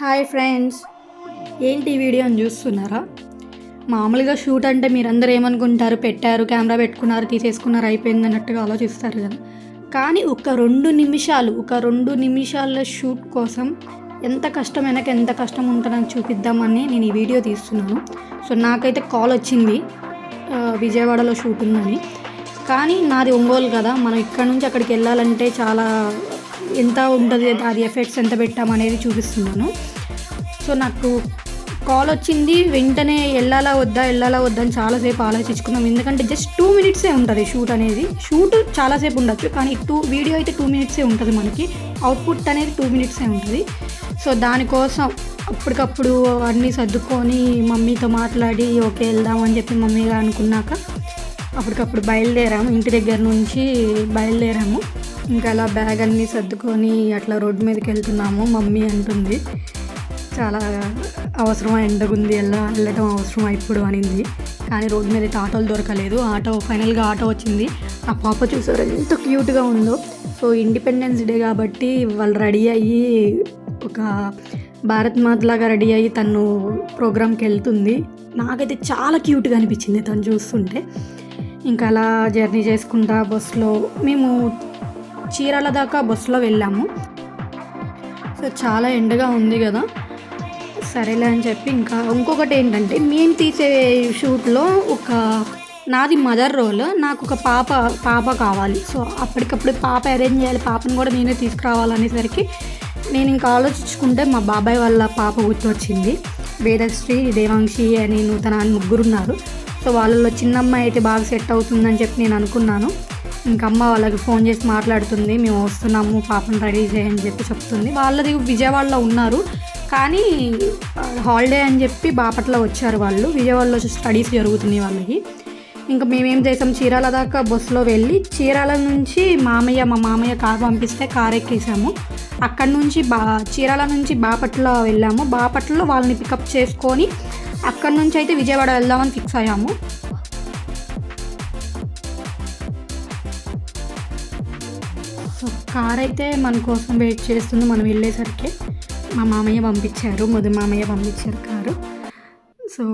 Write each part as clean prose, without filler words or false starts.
Hi friends, ఏంటి ఈ వీడియోని చూస్తున్నారా? మామూలుగా షూట్ అంటే మీరందరూ ఏమనుకుంటారు, పెట్టారు కెమెరా పెట్టుకున్నారు తీసేసుకున్నారు అయిపోయింది అన్నట్టుగా ఆలోచిస్తారు కదా. కానీ ఒక రెండు నిమిషాల షూట్ కోసం ఎంత కష్టం వెనక ఎంత కష్టం ఉంటుందని చూపిద్దామని నేను ఈ వీడియో తీస్తున్నాను. సో నాకైతే కాల్ వచ్చింది విజయవాడలో షూట్ ఉందని. కానీ నాది ఒంగోలు కదా, మనం ఇక్కడ నుంచి అక్కడికి వెళ్ళాలంటే చాలా ఎంత ఉంటుంది, అది ఎఫెక్ట్స్ ఎంత పెట్టామనేది చూపిస్తున్నాను. సో నాకు కాల్ వచ్చింది, వెంటనే వెళ్ళాలా వద్దా అని చాలాసేపు ఆలోచించుకున్నాం. ఎందుకంటే జస్ట్ 2 మినిట్సే ఉంటుంది షూట్ అనేది. షూట్ చాలాసేపు ఉండొచ్చు కానీ వీడియో అయితే 2 మినిట్సే ఉంటుంది. మనకి అవుట్పుట్ అనేది 2 మినిట్సే ఉంటుంది. సో దానికోసం అప్పటికప్పుడు అన్నీ సర్దుకొని మమ్మీతో మాట్లాడి ఓకే వెళ్దామని చెప్పి మమ్మీగా అనుకున్నాక అప్పటికప్పుడు బయలుదేరాము. ఇంటి దగ్గర నుంచి బయలుదేరాము. ఇంకా అలా బ్యాగ్ అన్నీ సర్దుకొని అట్లా రోడ్డు మీదకి వెళ్తున్నాము. మమ్మీ అంటుంది చాలా అవసరం, ఎండగుంది, వెళ్ళటం అవసరం ఇప్పుడు అనింది. కానీ రోడ్డు మీద అయితే ఆటోలు దొరకలేదు. ఫైనల్గా ఆటో వచ్చింది. ఆ పాప చూసారు ఎంత క్యూట్గా ఉందో. సో ఇండిపెండెన్స్ డే కాబట్టి వాళ్ళు రెడీ అయ్యి ఒక భారత్ మాతలాగా రెడీ అయ్యి తను ప్రోగ్రామ్కి వెళ్తుంది. నాకైతే చాలా క్యూట్గా అనిపించింది తను చూస్తుంటే. ఇంకా అలా జర్నీ చేసుకుంటా బస్సులో మేము చీరాల దాకా బస్సులో వెళ్ళాము. సో చాలా ఎండగా ఉంది కదా, సరేలే అని చెప్పి ఇంకా ఇంకొకటి ఏంటంటే మేము తీసే షూట్లో నాది మదర్ రోల్, నాకు ఒక పాప కావాలి. సో అప్పటికప్పుడు పాప అరేంజ్ చేయాలి, పాపను కూడా నేనే తీసుకురావాలనేసరికి నేను ఇంకా ఆలోచించుకుంటే మా బాబాయ్ వాళ్ళ పాప గుర్తొచ్చింది. వేదశ్రీ, దేవాంక్షి అని నూతన అని 3 ఉన్నారు. సో వాళ్ళలో చిన్నమ్మాయి అయితే బాగా సెట్ అవుతుందని చెప్పి నేను అనుకున్నాను. ఇంక అమ్మ వాళ్ళకి ఫోన్ చేసి మాట్లాడుతుంది, మేము వస్తున్నాము పాపను రెడీ చేయని చెప్పి చెప్తుంది. వాళ్ళది విజయవాడలో ఉన్నారు కానీ హాలిడే అని చెప్పి బాపట్ల వచ్చారు వాళ్ళు. విజయవాడలో స్టడీస్ జరుగుతున్నాయి వాళ్ళకి. ఇంకా మేమేం చేసాం, చీరాల దాకా బస్సులో వెళ్ళి చీరాల నుంచి మా మామయ్య కారు పంపిస్తే కారు ఎక్కేసాము. అక్కడి నుంచి చీరాల నుంచి బాపట్ల వెళ్ళాము. బాపట్లలో వాళ్ళని పికప్ చేసుకొని అక్కడి నుంచి అయితే విజయవాడ వెళ్దామని ఫిక్స్ అయ్యాము. సో కార్ అయితే మన కోసం వెయిట్ చేస్తుంది. మనం వెళ్ళేసరికి మా మామయ్య పంపించారు, మామయ్య పంపించారు కారు. సో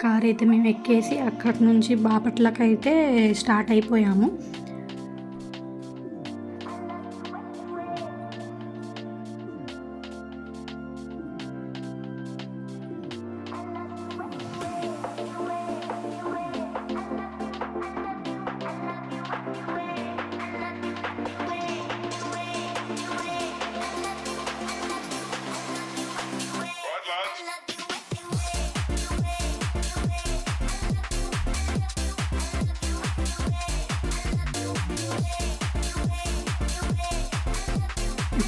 కార్ అయితే మేము ఎక్కేసి అక్కడి నుంచి బాపట్లకి అయితే స్టార్ట్ అయిపోయాము.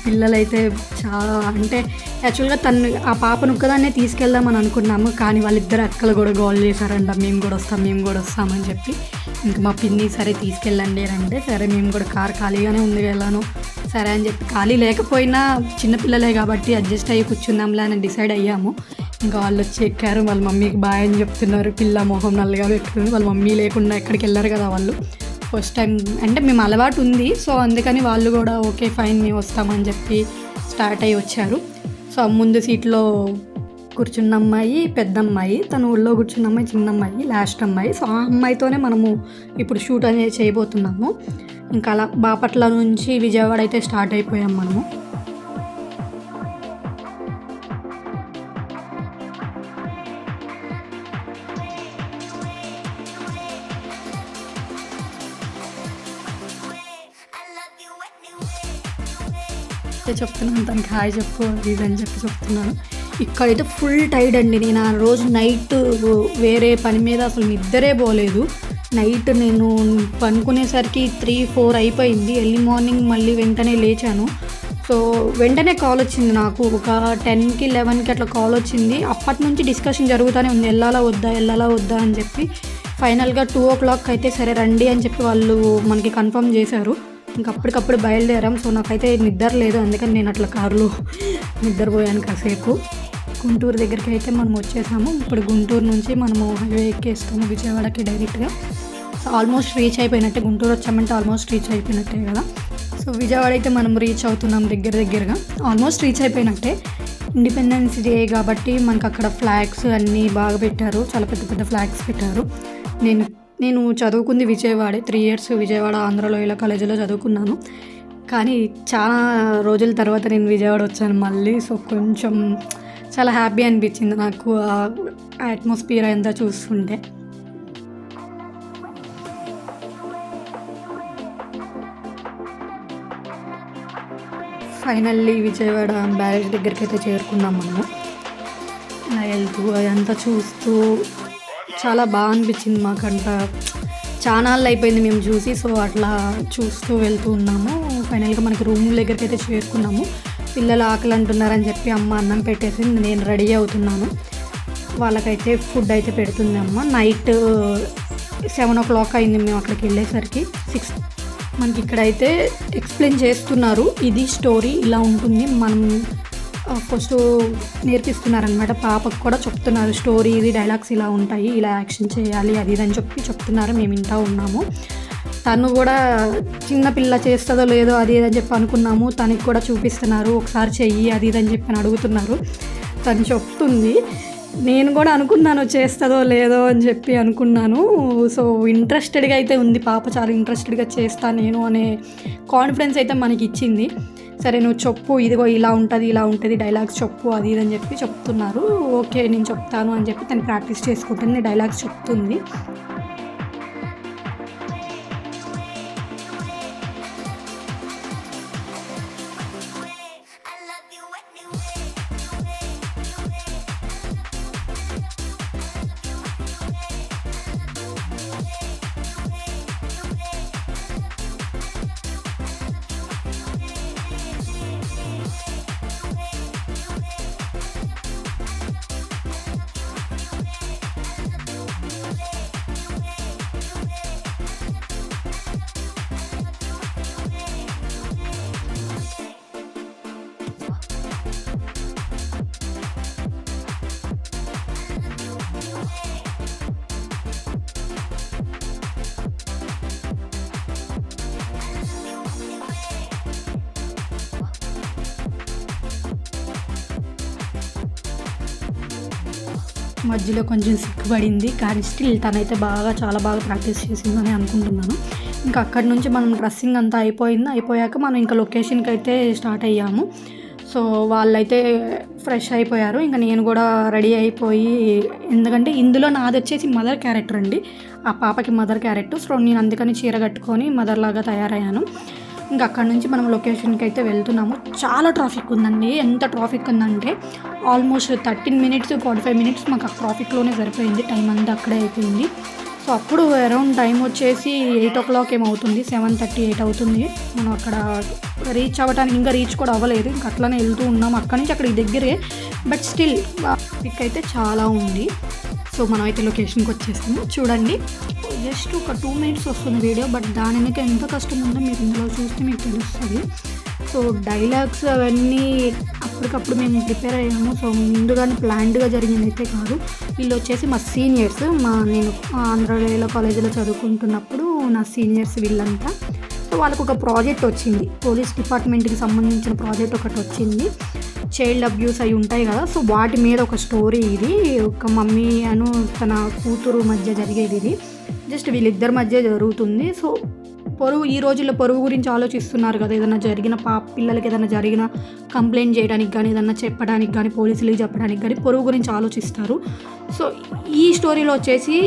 పిల్లలైతే చాలా, అంటే యాక్చువల్గా ఆ పాపను ఒక్కదాన్నే తీసుకెళ్దామని అనుకున్నాము. కానీ వాళ్ళిద్దరు అక్కలు కూడా గోల్ చేశారంట, మేము కూడా వస్తామని చెప్పి. ఇంకా మా పిన్ని సరే తీసుకెళ్ళండి అంటే సరే మేము కూడా కారు ఖాళీగానే ఉంది వెళ్ళాను సరే అని చెప్పి, ఖాళీ లేకపోయినా చిన్నపిల్లలే కాబట్టి అడ్జస్ట్ అయ్యి కూర్చుందాంలే అని డిసైడ్ అయ్యాము. ఇంకా వాళ్ళు వచ్చి ఎక్కారు, వాళ్ళ మమ్మీకి బాయ్ అని చెప్తున్నారు. పిల్ల మొహం నల్లగా పెట్టుకుంది, వాళ్ళ మమ్మీ లేకుండా ఎక్కడికి వెళ్ళారు కదా వాళ్ళు. ఫస్ట్ టైం అంటే మేము అలవాటు ఉంది, సో అందుకని వాళ్ళు కూడా ఓకే ఫైన్ మేము వస్తామని చెప్పి స్టార్ట్ అయ్యి వచ్చారు. సో ముందు సీట్లో కూర్చున్న అమ్మాయి పెద్ద అమ్మాయి, తను ఊళ్ళో కూర్చున్న అమ్మాయి చిన్న అమ్మాయి, లాస్ట్ అమ్మాయి. సో ఆ అమ్మాయితోనే మనము ఇప్పుడు షూట్ అనేది చేయబోతున్నాము. ఇంకా అలా బాపట్ల నుంచి విజయవాడ అయితే స్టార్ట్ అయిపోయాం మనము. చెప్తున్నాను తనకి హాయ్ చెప్పు ఇదని చెప్తున్నాను. ఇక్కడైతే ఫుల్ టైర్డ్ అండి. నేను ఆ రోజు నైట్ వేరే పని మీద అసలు నిద్రే పోలేదు. నైట్ నేను పనుకునేసరికి 3-4 అయిపోయింది. ఎర్లీ మార్నింగ్ మళ్ళీ వెంటనే లేచాను. సో వెంటనే కాల్ వచ్చింది నాకు, ఒక 10కి 11కి అట్లా కాల్ వచ్చింది. అప్పటి నుంచి డిస్కషన్ జరుగుతూనే ఉంది, వెళ్ళాలా వద్దా అని చెప్పి. ఫైనల్గా 2 o'clock అయితే సరే రండి అని చెప్పి వాళ్ళు మనకి కన్ఫర్మ్ చేశారు. ఇంక అప్పటికప్పుడు బయలుదేరాం. సో నాకైతే నిద్ర లేదు, అందుకని నేను అట్లా కారులో నిద్రపోయాను కాసేపు. గుంటూరు దగ్గరికి అయితే మనం వచ్చేసాము. ఇప్పుడు గుంటూరు నుంచి మనము హైవే ఎక్కేస్తాము విజయవాడకి డైరెక్ట్గా. సో ఆల్మోస్ట్ రీచ్ అయిపోయినట్టే, గుంటూరు వచ్చామంటే ఆల్మోస్ట్ రీచ్ అయిపోయినట్టే కదా. సో విజయవాడ అయితే మనం రీచ్ అవుతున్నాం దగ్గరగా, ఆల్మోస్ట్ రీచ్ అయిపోయినట్టే. ఇండిపెండెన్స్ డే కాబట్టి మనకు అక్కడ ఫ్లాగ్స్ అన్నీ బాగా పెట్టారు, చాలా పెద్ద పెద్ద ఫ్లాగ్స్ పెట్టారు. నేను చదువుకుంది విజయవాడే, 3 years విజయవాడ ఆంధ్రలో ఇలా కాలేజీలో చదువుకున్నాను. కానీ చాలా రోజుల తర్వాత నేను విజయవాడ వచ్చాను మళ్ళీ. సో కొంచెం చాలా హ్యాపీ అనిపించింది నాకు ఆ అట్మాస్ఫియర్ అంతా చూస్తుంటే. ఫైనల్లీ విజయవాడ బ్యారేజ్ దగ్గరికి అయితే చేరుకున్నాం మనము. ఇలా వెళ్తూ అదంతా చూస్తూ చాలా బాగా అనిపించింది మాకంతా. చానాళ్ళు అయిపోయింది మేము చూసి. సో అట్లా చూస్తూ వెళ్తూ ఉన్నాము. ఫైనల్గా మనకి రూమ్ దగ్గరికి అయితే చేరుకున్నాము. పిల్లలు ఆకలి అంటున్నారని చెప్పి అమ్మ అన్నం పెట్టేసి నేను రెడీ అవుతున్నాను. వాళ్ళకైతే ఫుడ్ అయితే పెడుతుంది అమ్మ. నైట్ 7 o'clock అయింది మేము అక్కడికి వెళ్ళేసరికి. 6 మనకి ఇక్కడైతే ఎక్స్ప్లెయిన్ చేస్తున్నారు, ఇది స్టోరీ ఇలా ఉంటుంది. మనం ఫస్ట్ నేర్పిస్తున్నారనమాట. పాపకు కూడా చెప్తున్నారు స్టోరీ, ఇది డైలాగ్స్ ఇలా ఉంటాయి, ఇలా యాక్షన్ చేయాలి, అది ఇది అని చెప్తున్నారు. మేము వింటూ ఉన్నాము. తను కూడా చిన్నపిల్ల చేస్తుందో లేదో అది ఇది అని చెప్పి అనుకున్నాము. తనకి కూడా చూపిస్తున్నారు, ఒకసారి చెయ్యి అది ఇది అని చెప్పి అడుగుతున్నారు. తను చెప్తుంది. నేను కూడా అనుకున్నాను చేస్తుందో లేదో అని చెప్పి అనుకున్నాను. సో ఇంట్రెస్టెడ్గా అయితే ఉంది పాప, చాలా ఇంట్రెస్టెడ్గా చేస్తా నేను అనే కాన్ఫిడెన్స్ అయితే మనకి ఇచ్చింది. సరే నువ్వు చెప్పు, ఇదిగో ఇలా ఉంటుంది డైలాగ్స్ చెప్పు అది ఇది అని చెప్పి చెప్తున్నారు. ఓకే నేను చెప్తాను అని చెప్పి తను ప్రాక్టీస్ చేసుకుంటుంది, డైలాగ్స్ చెప్తుంది. మధ్యలో కొంచెం సిగ్గుపడింది, కానీ స్టిల్ తనైతే చాలా బాగా ప్రాక్టీస్ చేసిందని అనుకుంటున్నాను. ఇంకా అక్కడి నుంచి మనం డ్రెస్సింగ్ అంతా అయిపోయాక మనం ఇంకా లొకేషన్కి అయితే స్టార్ట్ అయ్యాము. సో వాళ్ళైతే ఫ్రెష్ అయిపోయారు, ఇంకా నేను కూడా రెడీ అయిపోయి, ఎందుకంటే ఇందులో నాది వచ్చేసి మదర్ క్యారెక్టర్ అండి, ఆ పాపకి మదర్ క్యారెక్టర్. సో నేను అందుకని చీర కట్టుకొని మదర్ లాగా తయారయ్యాను. ఇంకా అక్కడ నుంచి మనం లొకేషన్కి అయితే వెళ్తున్నాము. చాలా ట్రాఫిక్ ఉందండి. ఎంత ట్రాఫిక్ ఉందంటే ఆల్మోస్ట్ 13 minutes 45 minutes మాకు ఆ ట్రాఫిక్లోనే సరిపోయింది. టైం అంతా అక్కడే అయిపోయింది. సో అప్పుడు అరౌండ్ టైం వచ్చేసి 8 o'clock ఏమవుతుంది, 7:38 అవుతుంది. మనం అక్కడ రీచ్ అవ్వడానికి ఇంకా రీచ్ కూడా అవ్వలేదు, ఇంకా అట్లానే వెళ్తూ ఉన్నాం. అక్కడి నుంచి అక్కడికి దగ్గరే, బట్ స్టిల్ ట్రాఫిక్ అయితే చాలా ఉంది. సో మనం అయితే లొకేషన్కి వచ్చేసాము. చూడండి, జస్ట్ ఒక 2 minutes వస్తుంది వీడియో, బట్ దాని వెనక ఎంత కష్టం ఉందో మీరు ఇందులో చూస్తే మీకు తెలుస్తుంది. సో డైలాగ్స్ అవన్నీ అప్పటికప్పుడు మేము ప్రిపేర్ అయ్యాము. సో ముందుగానే ప్లాన్డ్గా జరిగింది అయితే కాదు. వీళ్ళు వచ్చేసి మా సీనియర్స్, నేను ఆంధ్రలో కాలేజీలో చదువుకుంటున్నప్పుడు నా సీనియర్స్ వీళ్ళంతా. సో వాళ్ళకు ఒక ప్రాజెక్ట్ వచ్చింది, పోలీస్ డిపార్ట్మెంట్కి సంబంధించిన ప్రాజెక్ట్ ఒకటి వచ్చింది. చైల్డ్ అబ్యూస్ అవి ఉంటాయి కదా, సో వాటి మీద ఒక స్టోరీ ఇది. ఒక మమ్మీ అను తన కూతురు మధ్య జరిగేది ఇది. జస్ట్ వీళ్ళిద్దరి మధ్య జరుగుతుంది. సో ఈ రోజుల్లో పొరుగు గురించి ఆలోచిస్తున్నారు కదా, ఏదైనా జరిగిన పిల్లలకి ఏదైనా జరిగిన కంప్లైంట్ చేయడానికి కానీ, ఏదైనా చెప్పడానికి కానీ, పోలీసులకి చెప్పడానికి కానీ పొరుగు గురించి ఆలోచిస్తారు. సో ఈ స్టోరీలో వచ్చేసి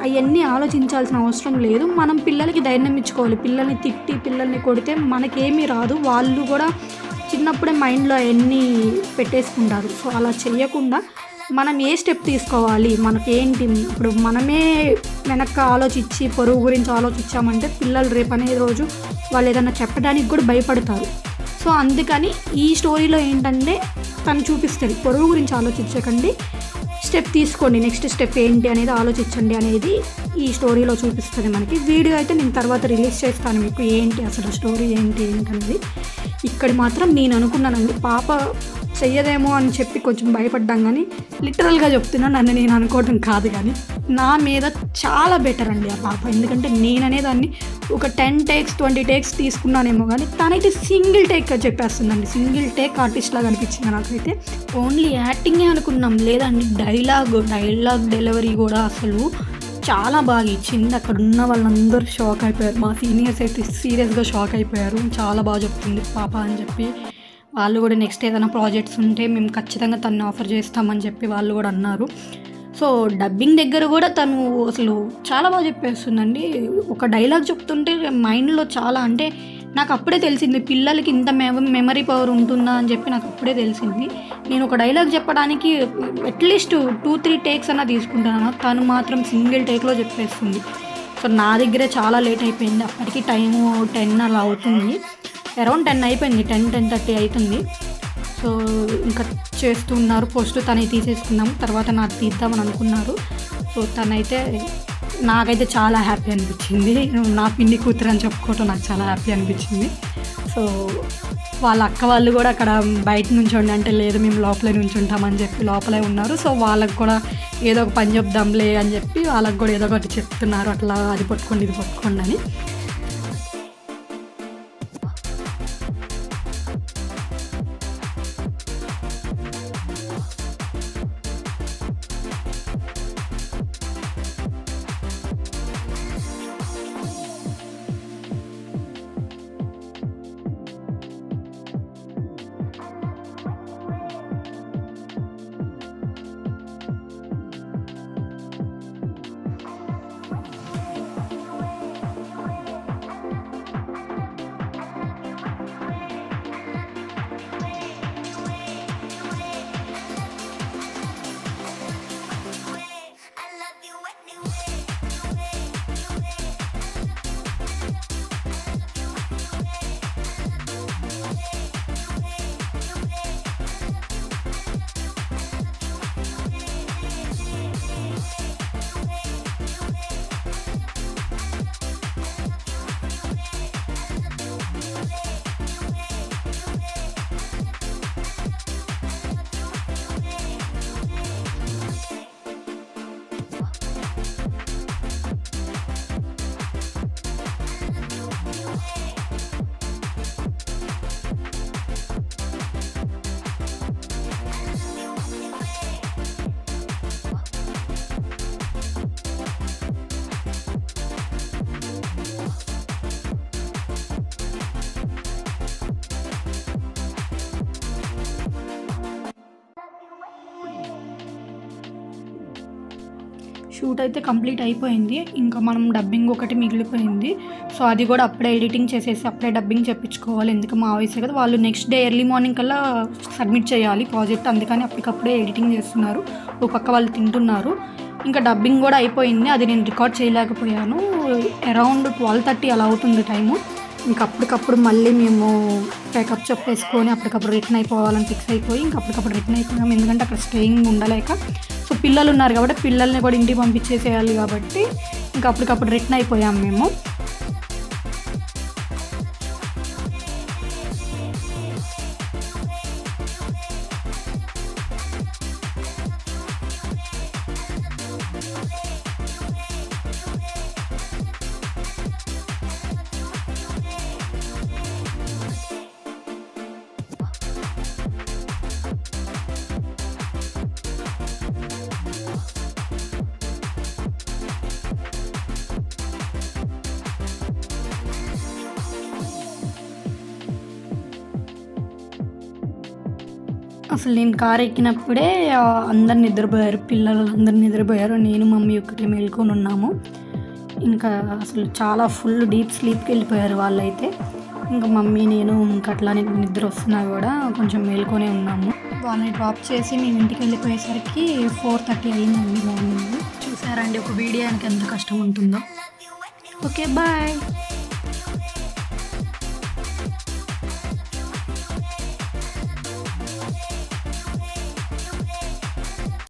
అవన్నీ ఆలోచించాల్సిన అవసరం లేదు. మనం పిల్లలకి ధైర్యం ఇచ్చుకోవాలి. పిల్లల్ని తిట్టి పిల్లల్ని కొడితే మనకేమీ రాదు, వాళ్ళు కూడా చిన్నప్పుడే మైండ్లో అవన్నీ పెట్టేసుకుంటారు. సో అలా చేయకుండా మనం ఏ స్టెప్ తీసుకోవాలి, మనకేంటి, ఇప్పుడు మనమే వెనక్కి ఆలోచించి పొరుగు గురించి ఆలోచించామంటే పిల్లలు రేపనే రోజు వాళ్ళు ఏదైనా చెప్పడానికి కూడా భయపడతారు. సో అందుకని ఈ స్టోరీలో ఏంటంటే తను చూపిస్తుంది, పొరుగు గురించి ఆలోచించకండి, స్టెప్ తీసుకోండి, నెక్స్ట్ స్టెప్ ఏంటి అనేది ఆలోచించండి అనేది ఈ స్టోరీలో చూపిస్తుంది మనకి. వీడియో అయితే నేను తర్వాత రిలీజ్ చేస్తాను మీకు, ఏంటి అసలు స్టోరీ ఏంటి అనేది. ఇక్కడ మాత్రం నేను అనుకున్నానండి, పాప చెయ్యదేమో అని చెప్పి కొంచెం భయపడ్డాం, కానీ లిటరల్గా చెప్తున్నా, నన్ను నేను అనుకోవడం కాదు, కానీ నా మీద చాలా బెటర్ అండి ఆ పాప. ఎందుకంటే నేననేదాన్ని ఒక 10 టేక్స్ 20 టేక్స్ తీసుకున్నానేమో, కానీ తనైతే సింగిల్ టేక్ చెప్పేస్తుందండి. సింగిల్ టేక్ ఆర్టిస్ట్ లాగా అనిపించింది నాకైతే. ఓన్లీ యాక్టింగే అనుకున్నాం, లేదండి డైలాగ్ డెలివరీ కూడా అసలు చాలా బాగా ఇచ్చింది. అక్కడ ఉన్న వాళ్ళందరూ షాక్ అయిపోయారు. మా సీనియర్స్ అయితే సీరియస్గా షాక్ అయిపోయారు. చాలా బాగా చెప్తుంది పాప అని చెప్పి. వాళ్ళు కూడా నెక్స్ట్ ఏదైనా ప్రాజెక్ట్స్ ఉంటే మేము ఖచ్చితంగా తనని ఆఫర్ చేస్తామని చెప్పి వాళ్ళు కూడా అన్నారు. సో డబ్బింగ్ దగ్గర కూడా తను అసలు చాలా బాగా చెప్పేస్తుందండి. ఒక డైలాగ్ చెప్తుంటే మైండ్లో చాలా, అంటే నాకు అప్పుడే తెలిసింది పిల్లలకి ఇంత మెమరీ పవర్ ఉంటుందా అని చెప్పి నాకు అప్పుడే తెలిసింది. నేను ఒక డైలాగ్ చెప్పడానికి అట్లీస్ట్ 2-3 టేక్స్ అన్నా తీసుకుంటాను, తను మాత్రం సింగిల్ టేక్లో చెప్పేస్తుంది. సో నా దగ్గరే చాలా లేట్ అయిపోయింది. అప్పటికి టైము 10 అలా అవుతుంది, అరౌండ్ 10 అయిపోయింది, 10-10:30 అవుతుంది. సో ఇంకా చేస్తున్నారు. ఫస్ట్ తనని తీసేసుకున్నాము, తర్వాత నాకు తీద్దామని అనుకున్నారు. సో తనైతే నాకైతే చాలా హ్యాపీ అనిపించింది. నా పిన్ని కూతురు అని చెప్పుకోవటం నాకు చాలా హ్యాపీ అనిపించింది. సో వాళ్ళ అక్క వాళ్ళు కూడా అక్కడ బయట నుంచోండి అంటే, లేదు మేము లోపలే నుంచుంటామని చెప్పి లోపలే ఉన్నారు. సో వాళ్ళకి కూడా ఏదో ఒక పని చెప్దాంలే అని చెప్పి వాళ్ళకి కూడా ఏదో ఒకటి చెప్తున్నారు, అట్లా అది పట్టుకోండి ఇది పట్టుకోండి అని. షూట్ అయితే కంప్లీట్ అయిపోయింది. ఇంకా మనం డబ్బింగ్ ఒకటి మిగిలిపోయింది. సో అది కూడా అప్పుడే ఎడిటింగ్ చేసేసి అప్పుడే డబ్బింగ్ చెప్పించుకోవాలి. ఎందుకు మా వాయిస్ కదా, వాళ్ళు నెక్స్ట్ డే ఎర్లీ మార్నింగ్ కల్లా సబ్మిట్ చేయాలి ప్రాజెక్ట్, అందుకని అప్పటికప్పుడే ఎడిటింగ్ చేస్తున్నారు. ఒక పక్క వాళ్ళు తింటున్నారు. ఇంకా డబ్బింగ్ కూడా అయిపోయింది, అది నేను రికార్డ్ చేయలేకపోయాను. అరౌండ్ 12:30 అలా అవుతుంది టైము. ఇంకా అప్పటికప్పుడు మళ్ళీ మేము ప్యాకప్ చెప్పేసుకొని అప్పటికప్పుడు రిటర్న్ అయిపోవాలని ఫిక్స్ అయిపోయి ఇంకా అప్పటికప్పుడు రిటర్న్ అయిపోయాము. ఎందుకంటే అక్కడ స్టేయింగ్ ఉండలేక. సో పిల్లలు ఉన్నారు కాబట్టి పిల్లల్ని కూడా ఇంటికి పంపించేసేయాలి కాబట్టి ఇంకా అప్పటికప్పుడు రిటర్న్ అయిపోయాము మేము. అసలు నేను కారు ఎక్కినప్పుడే అందరు నిద్రపోయారు, పిల్లలు అందరు నిద్రపోయారు, నేను మమ్మీ ఒక్కటి మేల్కొని ఉన్నాము. ఇంకా అసలు చాలా ఫుల్ డీప్ స్లీప్కి వెళ్ళిపోయారు వాళ్ళైతే. ఇంకా మమ్మీ నేను ఇంకా అట్లా నిద్ర వస్తున్నా కూడా కొంచెం మేల్కొనే ఉన్నాము. వాళ్ళని డ్రాప్ చేసి మేము ఇంటికి వెళ్ళిపోయేసరికి 4:30 అయ్యిందండి మార్నింగ్. చూసారండి ఒక వీడియోకి ఎంత కష్టం ఉంటుందో. Okay bye.